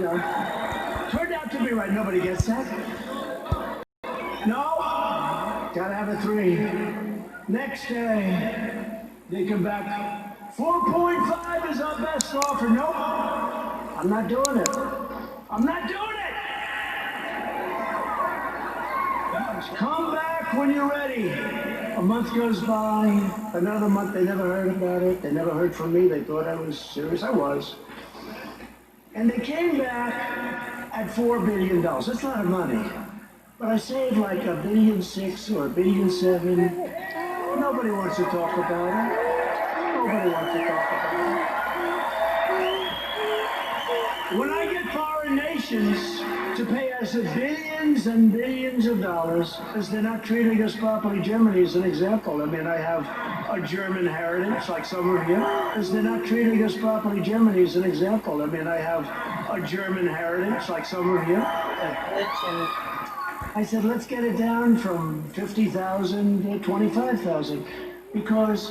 Turned out to be right. Nobody gets that. No. Gotta have a 3. Next day, they come back. 4.5 is our best offer. Nope. I'm not doing it. I'm not doing it. Come back when you're ready. A month goes by, another month, they never heard about it. They never heard from me. They thought I was serious. I was. And they came back at $4 billion. That's a lot of money. But I saved like $1.6 billion or $1.7 billion. Nobody wants to talk about it. Nobody wants to talk about it. When I get foreign nations to pay us billions and billions of dollars, because they're not treating us properly. Germany is an example. I mean, I have a German heritage, like some of you, because they're not treating us properly. Germany is an example. I mean, I have a German heritage, like some of you. I said, let's get it down from 50,000 to 25,000, because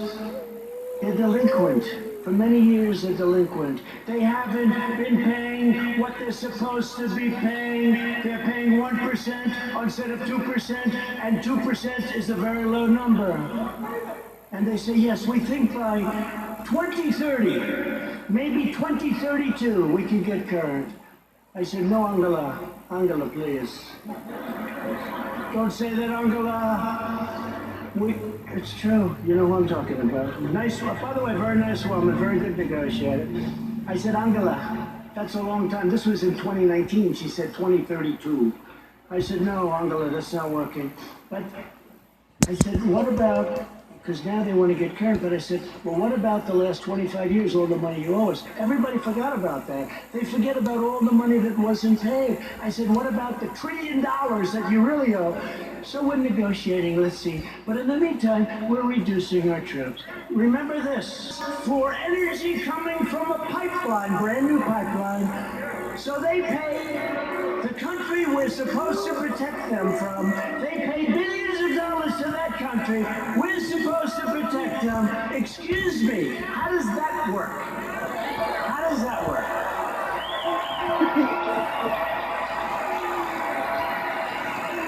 they're delinquent. For many years, they're delinquent. They haven't been paying what they're supposed to be paying. They're paying 1% instead of 2%, and 2% is a very low number. And they say, yes, we think by 2030, maybe 2032, we can get current. I said, no, Angela. Angela, please. Don't say that, Angela. It's true. You know who I'm talking about. Nice, by the way, very nice woman, very good negotiator. I said, Angela, that's a long time. This was in 2019. She said 2032. I said, no, Angela, that's not working. But I said, what about, because now they want to get current, but I said, well, what about the last 25 years, all the money you owe us? Everybody forgot about that. They forget about all the money that wasn't paid. I said, what about the $1 trillion that you really owe? So we're negotiating, let's see. But in the meantime, we're reducing our troops. Remember this, for energy coming from a pipeline, brand new pipeline, so they pay the country we're supposed to protect them from. They pay billions of dollars to that country. We're supposed to protect them. Excuse me, how does that work? How does that work?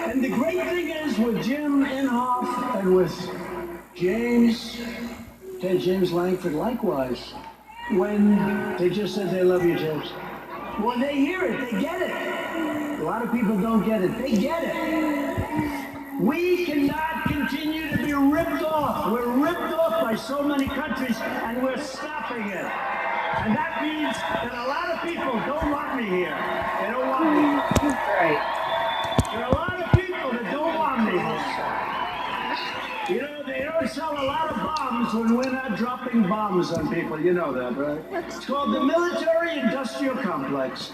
And the great thing is with Jim Inhofe and with James Langford likewise, when they just said they love you, James. When they hear it, they get it. A lot of people don't get it. They get it. We cannot continue to be ripped off. We're ripped off by so many countries, and we're stopping it. And that means that a lot of people don't want me here. They don't want me. Right. There are a lot of people that don't want me here. You know, they don't sell a lot of bombs when we're not dropping bombs on people. You know that, right? It's called the military-industrial complex.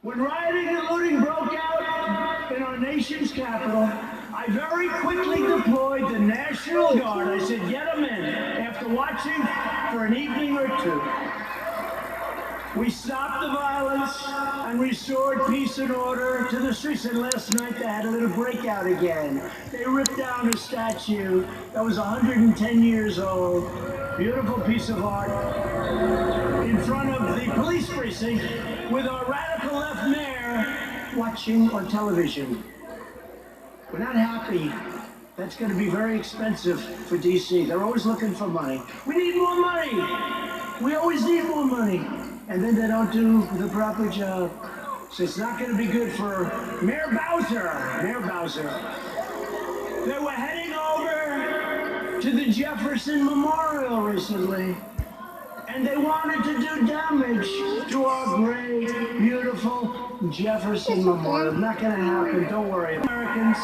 When rioting and looting broke out in our nation's capital, I very quickly deployed the National Guard. I said, get them in, after watching for an evening or two. We stopped the violence and restored peace and order to the streets. And last night they had a little breakout again. They ripped down a statue that was 110 years old. Beautiful piece of art in front of the police precinct with our radical left mayor watching on television. We're not happy. That's going to be very expensive for DC. They're always looking for money. We need more money. We always need more money. And then they don't do the proper job. So it's not going to be good for Mayor Bowser. Mayor Bowser. They were heading over to the Jefferson Memorial recently. And they wanted to do damage to our great, beautiful Jefferson Memorial. Not going to happen. Don't worry. Americans.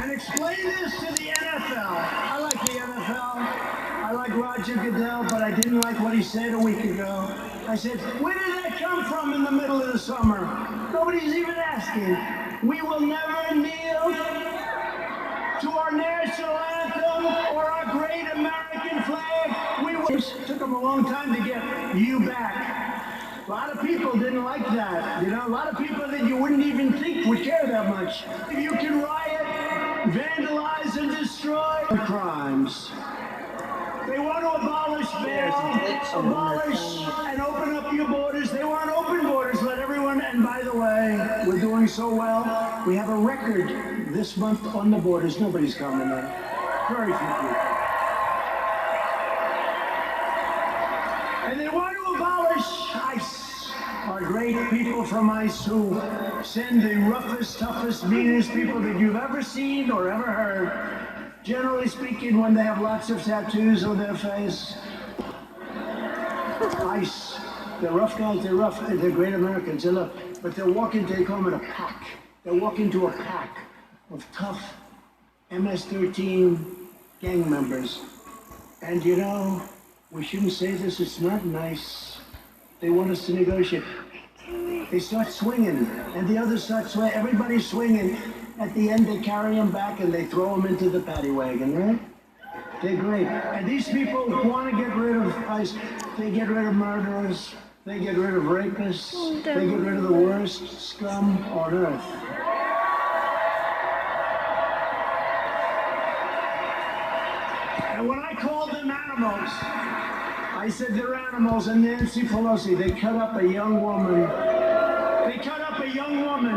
And explain this to the NFL. I like the NFL. I like Roger Goodell, but I didn't like what he said a week ago. I said, where did that come from in the middle of the summer? Nobody's even asking. We will never kneel to our national anthem or our great American flag. It took them a long time to get you back. A lot of people didn't like that. You know, a lot of people that you wouldn't even think would care that much. You can riot, vandalize and destroy crimes. They want to abolish bail, abolish and open up your borders. They want open borders, let everyone, and by the way, we're doing so well. We have a record this month on the borders. Nobody's coming in. Very few people. And they want to abolish ICE. Our great people from ICE who send the roughest, toughest, meanest people that you've ever seen or ever heard. Generally speaking, when they have lots of tattoos on their face. ICE. They're rough guys, they're rough, they're great Americans, they look, but they're walking, they call them a pack. They're walking to a pack of tough MS-13 gang members. And you know, we shouldn't say this, it's not nice. They want us to negotiate. They start swinging, and the others start swinging, everybody's swinging. At the end, they carry them back and they throw them into the paddy wagon, right? They're great. And these people want to get rid of ICE. They get rid of murderers. They get rid of rapists. They get rid of the worst scum on earth. And when I called them animals, I said they're animals. And Nancy Pelosi, they cut up a young woman. They cut up a young woman.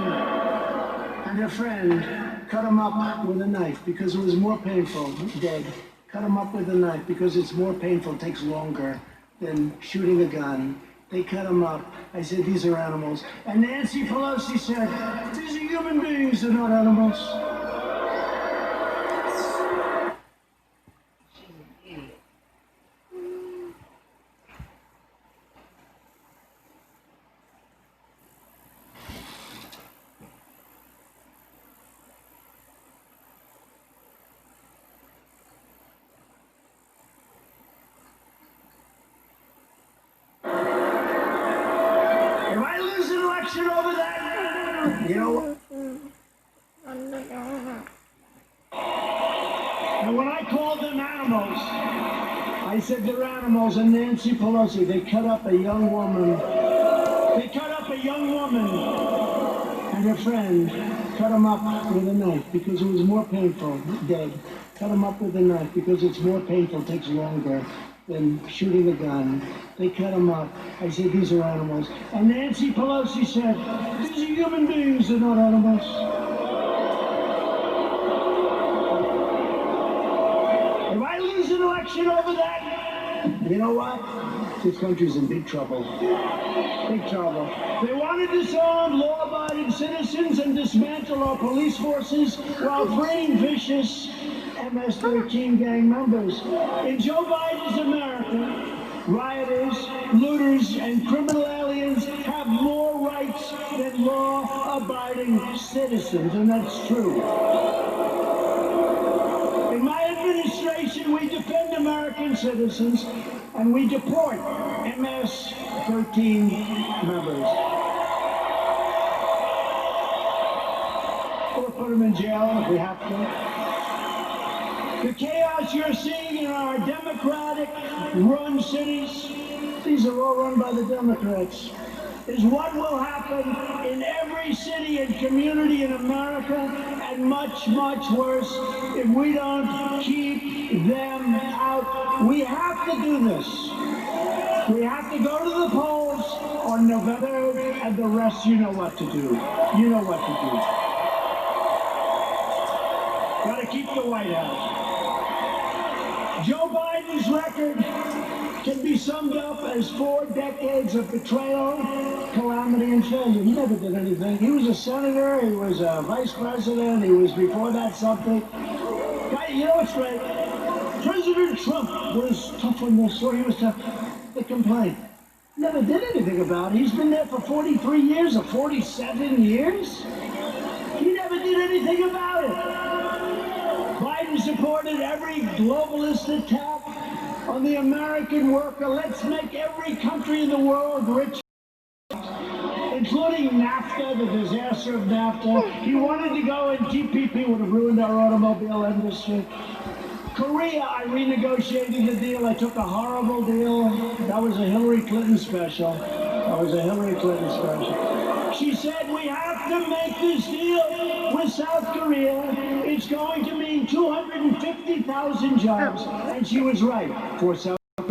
And her friend cut him up with a knife because it was more painful, dead. Cut him up with a knife because it's more painful, takes longer than shooting a gun. They cut him up. I said, these are animals. And Nancy Pelosi said, these are human beings, they're not animals. Over that, you know. And when I called them animals, I said they're animals. And Nancy Pelosi, they cut up a young woman. They cut up a young woman, and her friend cut him up with a knife because it was more painful, dead. Cut him up with a knife because it's more painful, takes longer than shooting a gun. They cut them up. I said, these are animals. And Nancy Pelosi said, these are human beings, they're not animals. If I lose an election over that, you know what? This country's in big trouble. Big trouble. They want to disarm law-abiding citizens and dismantle our police forces while freeing vicious MS-13 gang members. In Joe Biden's America, rioters, looters, and criminal aliens have more rights than law-abiding citizens, and that's true. In my administration, we defend American citizens, and we deport MS-13 members. Or put them in jail if we have to. The chaos you're seeing in our Democratic-run cities, these are all run by the Democrats, is what will happen in every city and community in America, and much, much worse if we don't keep them out. We have to do this. We have to go to the polls on November 3rd, and the rest, you know what to do. You know what to do. Got to keep the White House. Joe Biden's record can be summed up as 4 decades of betrayal, calamity, and failure. He never did anything. He was a senator, he was a vice president, he was before that something. You know what's great? President Trump was tough on this, or he was tough. They complained. Never did anything about it. He's been there for 43 years or 47 years. He never did anything about it. Biden supported every globalist attack on the American worker. Let's make every country in the world rich, including NAFTA, the disaster of NAFTA. He wanted to go, and TPP would have ruined our automobile industry. Korea, I renegotiated the deal. I took a horrible deal. That was a Hillary Clinton special. That was a Hillary Clinton special. She said, we have to make this deal with South Korea. It's going to mean 250,000 jobs. And she was right. For South